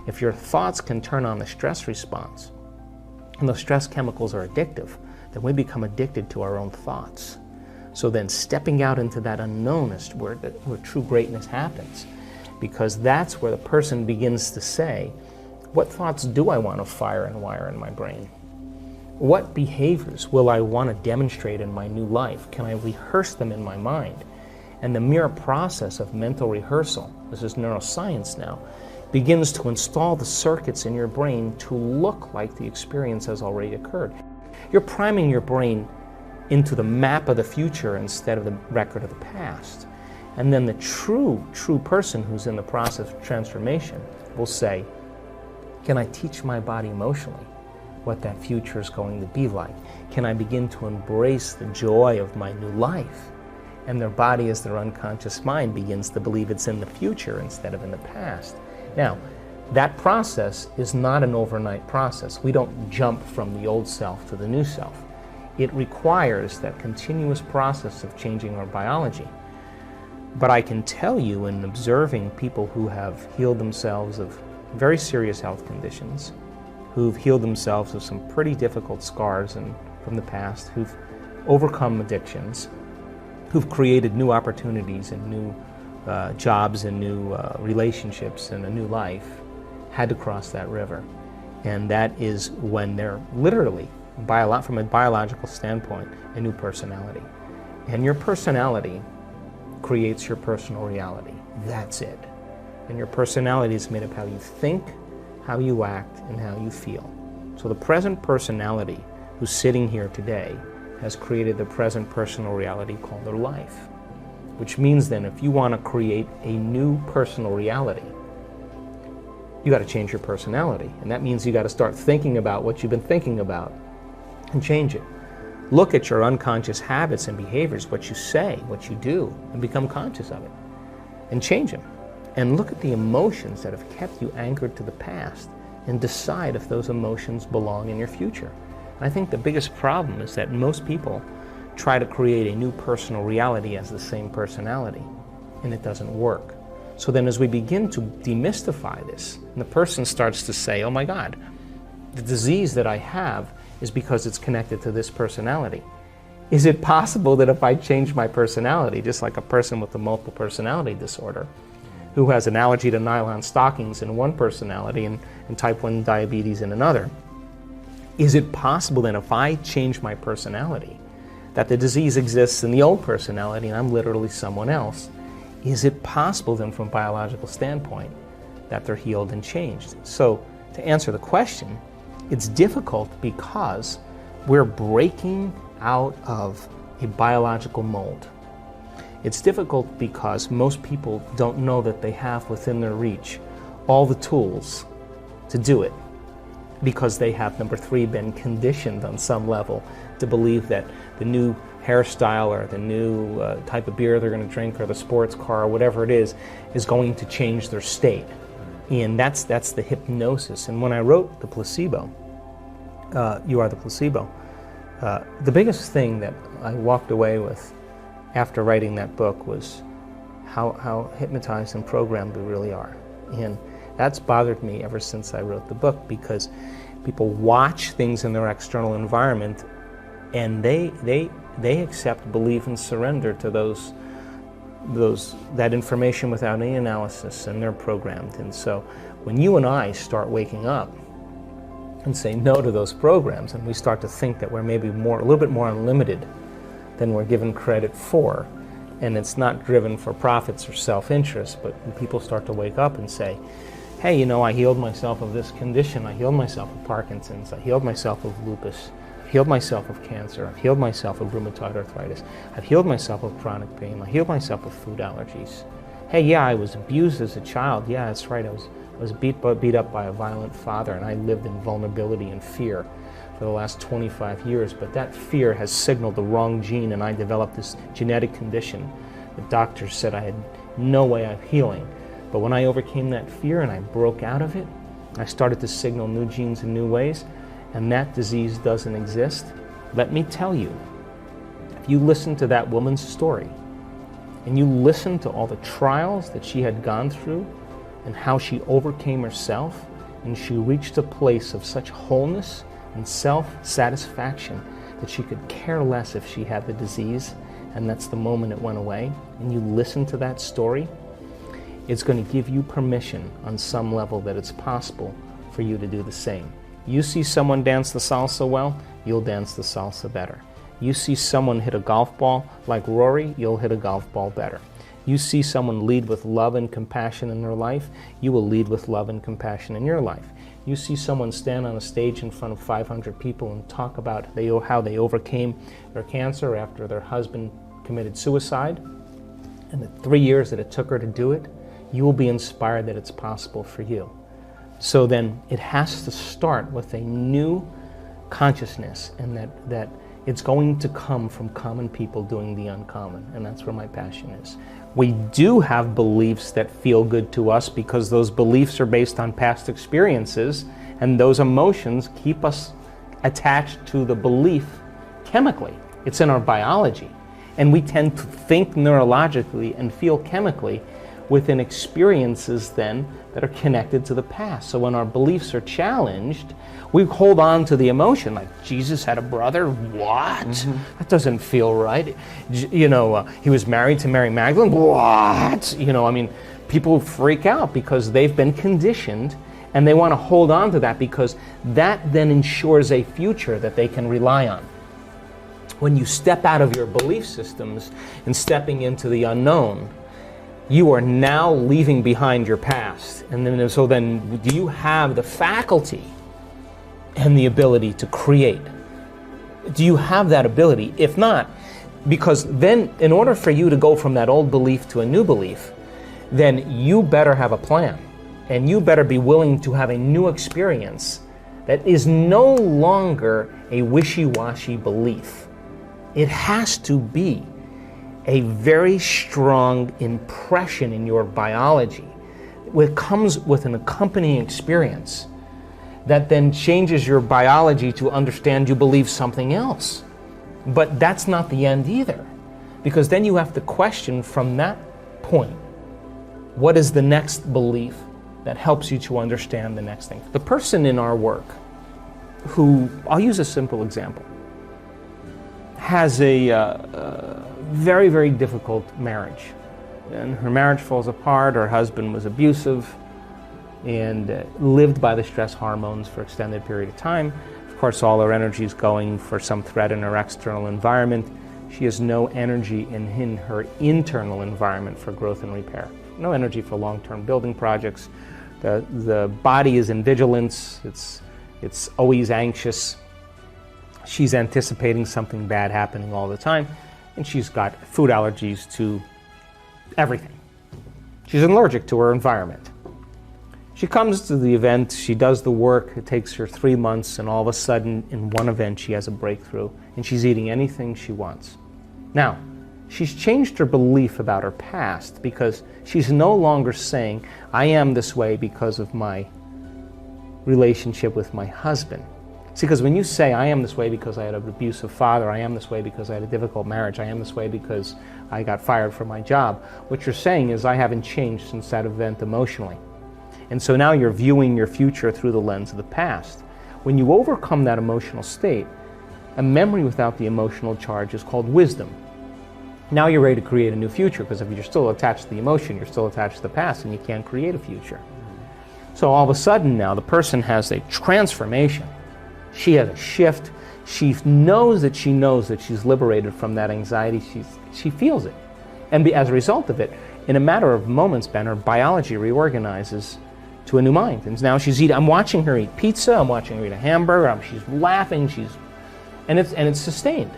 If your thoughts can turn on the stress response, and those stress chemicals are addictive, then we become addicted to our own thoughts. So then stepping out into that unknown is where true greatness happens, because that's where the person begins to say, what thoughts do I want to fire and wire in my brain? What behaviors will I want to demonstrate in my new life? Can I rehearse them in my mind? And the mere process of mental rehearsal, this is neuroscience now, begins to install the circuits in your brain to look like the experience has already occurred. You're priming your brain into the map of the future instead of the record of the past. And then the true person who's in the process of transformation will say, can I teach my body emotionally what that future is going to be like? Can I begin to embrace the joy of my new life? And their body, as their unconscious mind, begins to believe it's in the future instead of in the past. Now, that process is not an overnight process. We don't jump from the old self to the new self. It requires that continuous process of changing our biology. But I can tell you, in observing people who have healed themselves of very serious health conditions, who've healed themselves of some pretty difficult scars from the past, who've overcome addictions, who've created new opportunities and new jobs and new relationships and a new life, had to cross that river. And that is when they're literally, from a biological standpoint, a new personality. And your personality creates your personal reality. That's it. And your personality is made of how you think, how you act, and how you feel. So the present personality who's sitting here today has created the present personal reality called their life. Which means then, if you want to create a new personal reality, you got to change your personality. And that means you got to start thinking about what you've been thinking about and change it. Look at your unconscious habits and behaviors, what you say, what you do, and become conscious of it. And change them. And look at the emotions that have kept you anchored to the past and decide if those emotions belong in your future. And I think the biggest problem is that most people try to create a new personal reality as the same personality, and it doesn't work. So then as we begin to demystify this, and the person starts to say, oh my God, the disease that I have is because it's connected to this personality. Is it possible that if I change my personality, just like a person with a multiple personality disorder, who has an allergy to nylon stockings in one personality and type 1 diabetes in another, is it possible then if I change my personality, that the disease exists in the old personality and I'm literally someone else? Is it possible then from a biological standpoint that they're healed and changed? So to answer the question, it's difficult because we're breaking out of a biological mold. It's difficult because most people don't know that they have within their reach all the tools to do it, because they have, number 3, been conditioned on some level to believe that the new hairstyle or the new type of beer they're going to drink or the sports car or whatever it is going to change their state. And that's the hypnosis. And when I wrote The Placebo, You Are the Placebo, the biggest thing that I walked away with after writing that book was how hypnotized and programmed we really are. And that's bothered me ever since I wrote the book, because people watch things in their external environment and they accept, believe, and surrender to that information without any analysis, and they're programmed. And so when you and I start waking up and say no to those programs, and we start to think that we're maybe a little bit more unlimited than we're given credit for, and it's not driven for profits or self-interest, but when people start to wake up and say, hey, you know, I healed myself of this condition, I healed myself of Parkinson's, I healed myself of lupus, I've healed myself of cancer, I've healed myself of rheumatoid arthritis, I've healed myself of chronic pain, I healed myself of food allergies. Hey, yeah, I was abused as a child, yeah, that's right, I was beat up by a violent father, and I lived in vulnerability and fear for the last 25 years, but that fear has signaled the wrong gene, and I developed this genetic condition. The doctors said I had no way of healing. But when I overcame that fear and I broke out of it, I started to signal new genes in new ways, and that disease doesn't exist. Let me tell you, if you listen to that woman's story, and you listen to all the trials that she had gone through and how she overcame herself, and she reached a place of such wholeness and self-satisfaction that she could care less if she had the disease, and that's the moment it went away, and you listen to that story, it's going to give you permission on some level that it's possible for you to do the same. You see someone dance the salsa well, you'll dance the salsa better. You see someone hit a golf ball like Rory, you'll hit a golf ball better. You see someone lead with love and compassion in their life, you will lead with love and compassion in your life. You see someone stand on a stage in front of 500 people and talk about how they overcame their cancer after their husband committed suicide, and the 3 years that it took her to do it, you will be inspired that it's possible for you. So then it has to start with a new consciousness, and that it's going to come from common people doing the uncommon, and that's where my passion is. We do have beliefs that feel good to us because those beliefs are based on past experiences, and those emotions keep us attached to the belief chemically. It's in our biology, and we tend to think neurologically and feel chemically within experiences then that are connected to the past. So when our beliefs are challenged, we hold on to the emotion, like Jesus had a brother, what? That doesn't feel right. He was married to Mary Magdalene, what? People freak out because they've been conditioned, and they want to hold on to that because that then ensures a future that they can rely on. When you step out of your belief systems and stepping into the unknown, you are now leaving behind your past. And then do you have the faculty and the ability to create? Do you have that ability? If not, because then in order for you to go from that old belief to a new belief, then you better have a plan, and you better be willing to have a new experience that is no longer a wishy-washy belief. It has to be a very strong impression in your biology. It comes with an accompanying experience that then changes your biology to understand you believe something else. But that's not the end either, because then you have to question from that point, what is the next belief that helps you to understand the next thing? The person in our work who, I'll use a simple example, has a very, very difficult marriage. And her marriage falls apart, her husband was abusive, and lived by the stress hormones for an extended period of time. Of course, all her energy is going for some threat in her external environment. She has no energy in her internal environment for growth and repair. No energy for long-term building projects. The body is in vigilance, it's always anxious. She's anticipating something bad happening all the time, and she's got food allergies to everything. She's allergic to her environment. She comes to the event, she does the work, it takes her 3 months, and all of a sudden, in one event, she has a breakthrough, and she's eating anything she wants. Now, she's changed her belief about her past because she's no longer saying, I am this way because of my relationship with my husband. See, because when you say, I am this way because I had an abusive father, I am this way because I had a difficult marriage, I am this way because I got fired from my job, what you're saying is, I haven't changed since that event emotionally. And so now you're viewing your future through the lens of the past. When you overcome that emotional state, a memory without the emotional charge is called wisdom. Now you're ready to create a new future, because if you're still attached to the emotion, you're still attached to the past, and you can't create a future. So all of a sudden now, the person has a transformation. She has a shift. She knows that she's liberated from that anxiety. She feels it. And as a result of it, in a matter of moments, Ben, her biology reorganizes to a new mind. And now she's eating, I'm watching her eat pizza, I'm watching her eat a hamburger, she's laughing, and it's sustained.